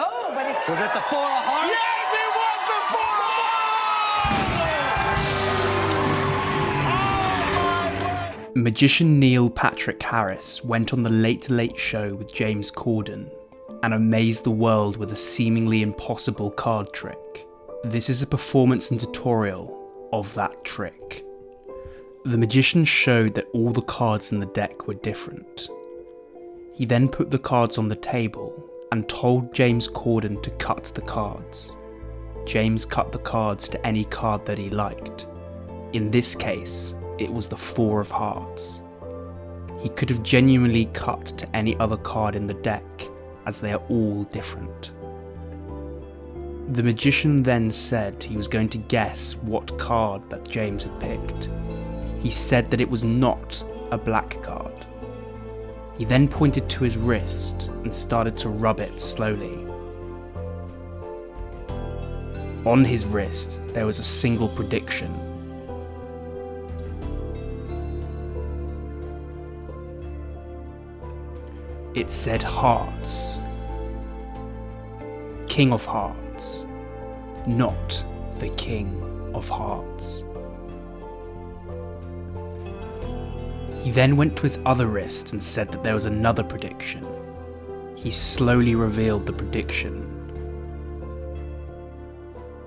Oh, but it's... Was it the Four of Hearts? Yes, it was the Four of Hearts! Magician Neil Patrick Harris went on The Late Late Show with James Corden and amazed the world with a seemingly impossible card trick. This is a performance and tutorial of that trick. The magician showed that all the cards in the deck were different. He then put the cards on the table and told James Corden to cut the cards. James cut the cards to any card that he liked. In this case, it was the Four of Hearts. He could have genuinely cut to any other card in the deck, as they are all different. The magician then said he was going to guess what card that James had picked. He said that it was not a black card. He then pointed to his wrist and started to rub it slowly. On his wrist, there was a single prediction. It said Hearts. King of Hearts, not the King of Hearts. He then went to his other wrist and said that there was another prediction. He slowly revealed the prediction.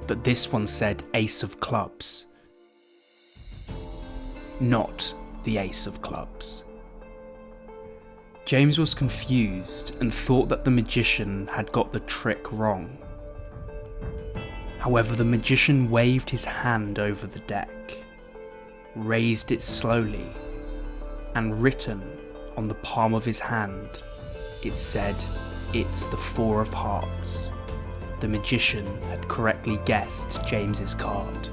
But this one said Ace of Clubs, not the Ace of Clubs. James was confused and thought that the magician had got the trick wrong. However, the magician waved his hand over the deck, raised it slowly, and written on the palm of his hand, it said, "It's the Four of Hearts." The magician had correctly guessed James's card.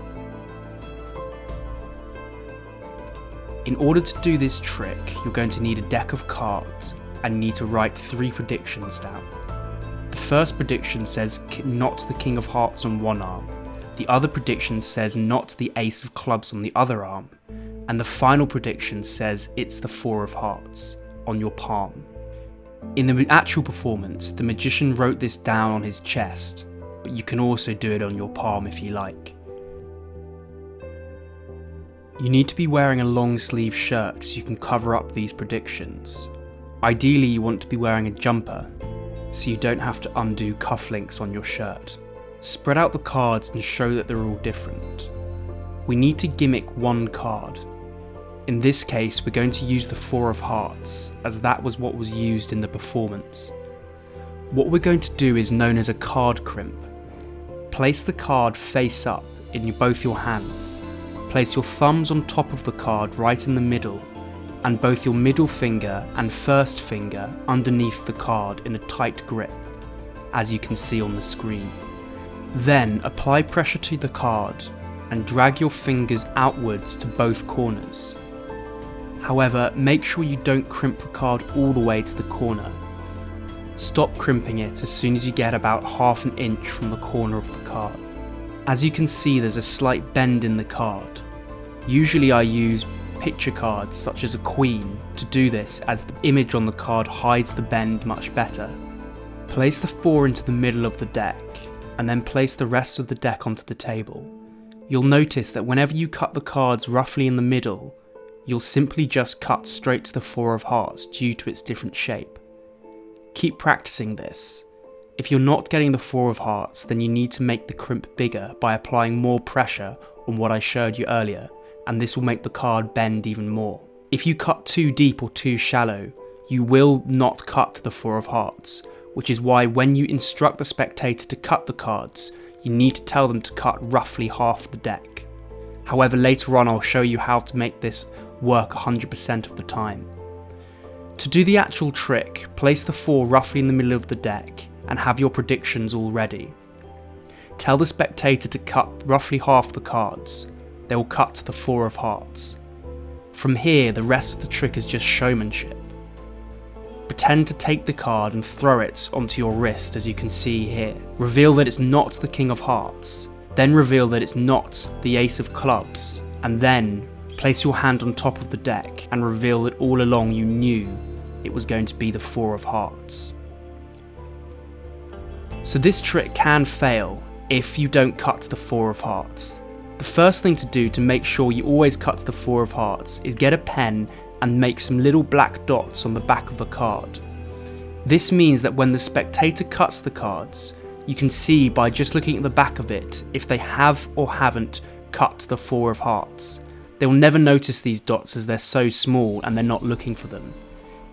In order to do this trick, you're going to need a deck of cards and need to write 3 predictions down. The first prediction says not the King of Hearts on one arm, the other prediction says not the Ace of Clubs on the other arm, and the final prediction says it's the Four of Hearts on your palm. In the actual performance, the magician wrote this down on his chest, but you can also do it on your palm if you like. You need to be wearing a long sleeve shirt so you can cover up these predictions. Ideally, you want to be wearing a jumper so you don't have to undo cufflinks on your shirt. Spread out the cards and show that they're all different. We need to gimmick one card. In this case, we're going to use the Four of Hearts, as that was what was used in the performance. What we're going to do is known as a card crimp. Place the card face up in both your hands. Place your thumbs on top of the card right in the middle, and both your middle finger and first finger underneath the card in a tight grip, as you can see on the screen. Then apply pressure to the card and drag your fingers outwards to both corners. However, make sure you don't crimp the card all the way to the corner. Stop crimping it as soon as you get about half an inch from the corner of the card. As you can see, there's a slight bend in the card. Usually I use picture cards such as a queen to do this, as the image on the card hides the bend much better. Place the 4 into the middle of the deck and then place the rest of the deck onto the table. You'll notice that whenever you cut the cards roughly in the middle, you'll simply just cut straight to the Four of Hearts due to its different shape. Keep practicing this. If you're not getting the Four of Hearts, then you need to make the crimp bigger by applying more pressure on what I showed you earlier, and this will make the card bend even more. If you cut too deep or too shallow, you will not cut to the Four of Hearts, which is why when you instruct the spectator to cut the cards, you need to tell them to cut roughly half the deck. However, later on I'll show you how to make this work 100% of the time. To do the actual trick, place the 4 roughly in the middle of the deck and have your predictions all ready. Tell the spectator to cut roughly half the cards. They will cut to the Four of Hearts. From here, the rest of the trick is just showmanship. Pretend to take the card and throw it onto your wrist, as you can see here. Reveal that it's not the King of Hearts, then reveal that it's not the Ace of Clubs, and then place your hand on top of the deck and reveal that all along you knew it was going to be the Four of Hearts. So this trick can fail if you don't cut the 4 of hearts. The first thing to do to make sure you always cut the 4 of hearts is get a pen and make some little black dots on the back of the card. This means that when the spectator cuts the cards, you can see by just looking at the back of it if they have or haven't cut the 4 of hearts. They will never notice these dots as they're so small and they're not looking for them.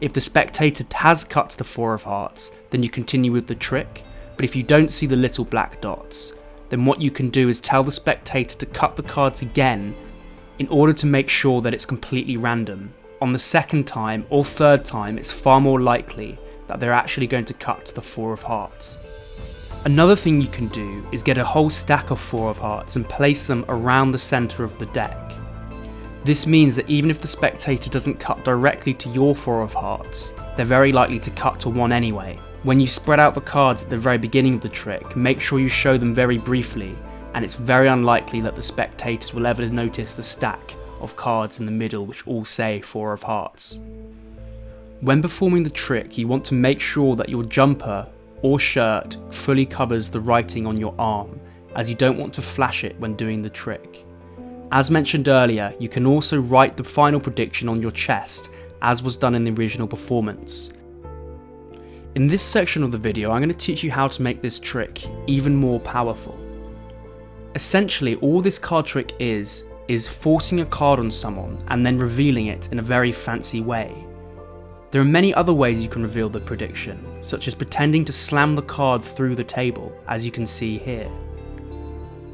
If the spectator has cut the 4 of hearts, then you continue with the trick, but if you don't see the little black dots, then what you can do is tell the spectator to cut the cards again in order to make sure that it's completely random. On the second time or third time, it's far more likely that they're actually going to cut the 4 of hearts. Another thing you can do is get a whole stack of 4 of hearts and place them around the centre of the deck. This means that even if the spectator doesn't cut directly to your 4 of hearts, they're very likely to cut to 1 anyway. When you spread out the cards at the very beginning of the trick, make sure you show them very briefly, and it's very unlikely that the spectators will ever notice the stack of cards in the middle which all say 4 of hearts. When performing the trick, you want to make sure that your jumper or shirt fully covers the writing on your arm, as you don't want to flash it when doing the trick. As mentioned earlier, you can also write the final prediction on your chest, as was done in the original performance. In this section of the video, I'm going to teach you how to make this trick even more powerful. Essentially, all this card trick is forcing a card on someone and then revealing it in a very fancy way. There are many other ways you can reveal the prediction, such as pretending to slam the card through the table, as you can see here.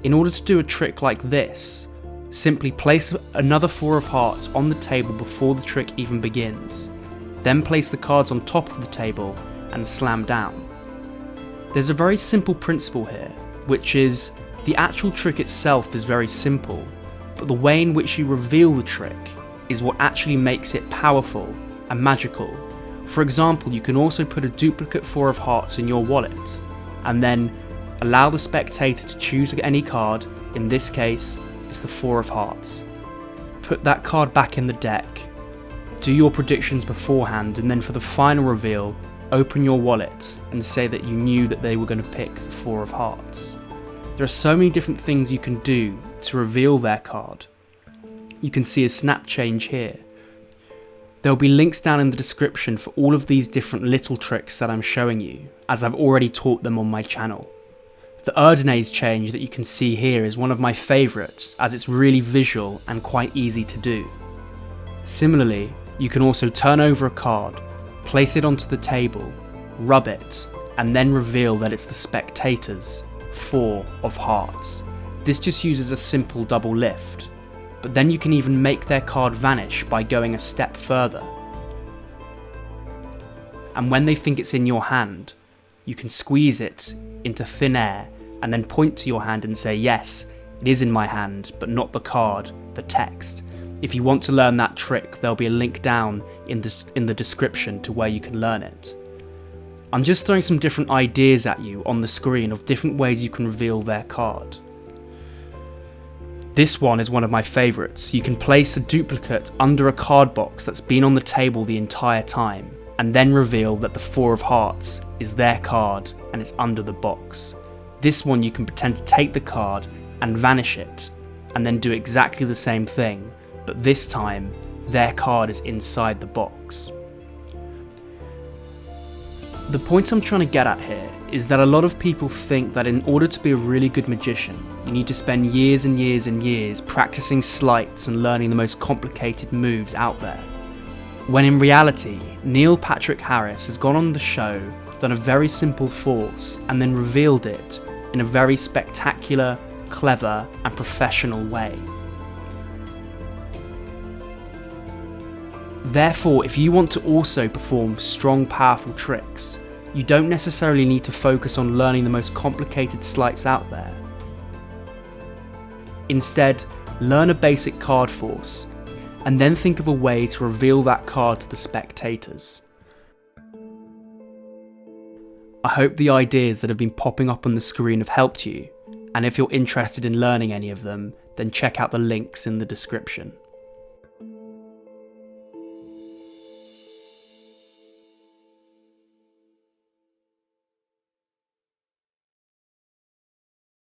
In order to do a trick like this, simply place another 4 of hearts on the table before the trick even begins, then place the cards on top of the table and slam down. There's a very simple principle here, which is the actual trick itself is very simple, but the way in which you reveal the trick is what actually makes it powerful and magical. For example, you can also put a duplicate 4 of hearts in your wallet, and then allow the spectator to choose any card. In this case, it's the 4 of hearts. Put that card back in the deck, do your predictions beforehand, and then for the final reveal, open your wallet and say that you knew that they were going to pick the 4 of hearts. There are so many different things you can do to reveal their card. You can see a snap change here. There will be links down in the description for all of these different little tricks that I'm showing you, as I've already taught them on my channel. The Erdenase change that you can see here is one of my favourites, as it's really visual and quite easy to do. Similarly, you can also turn over a card, place it onto the table, rub it, and then reveal that it's the spectator's 4 of hearts. This just uses a simple double lift, but then you can even make their card vanish by going a step further. And when they think it's in your hand, you can squeeze it into thin air and then point to your hand and say, yes, it is in my hand, but not the card, the text. If you want to learn that trick, there'll be a link down in the description to where you can learn it. I'm just throwing some different ideas at you on the screen of different ways you can reveal their card. This one is one of my favourites. You can place a duplicate under a card box that's been on the table the entire time, and then reveal that the 4 of hearts is their card and it's under the box. This one you can pretend to take the card and vanish it, and then do exactly the same thing, but this time their card is inside the box. The point I'm trying to get at here is that a lot of people think that in order to be a really good magician, you need to spend years and years and years practicing sleights and learning the most complicated moves out there. When in reality, Neil Patrick Harris has gone on the show, done a very simple force, and then revealed it in a very spectacular, clever, and professional way. Therefore, if you want to also perform strong, powerful tricks, you don't necessarily need to focus on learning the most complicated sleights out there. Instead, learn a basic card force, and then think of a way to reveal that card to the spectators. I hope the ideas that have been popping up on the screen have helped you, and if you're interested in learning any of them, then check out the links in the description.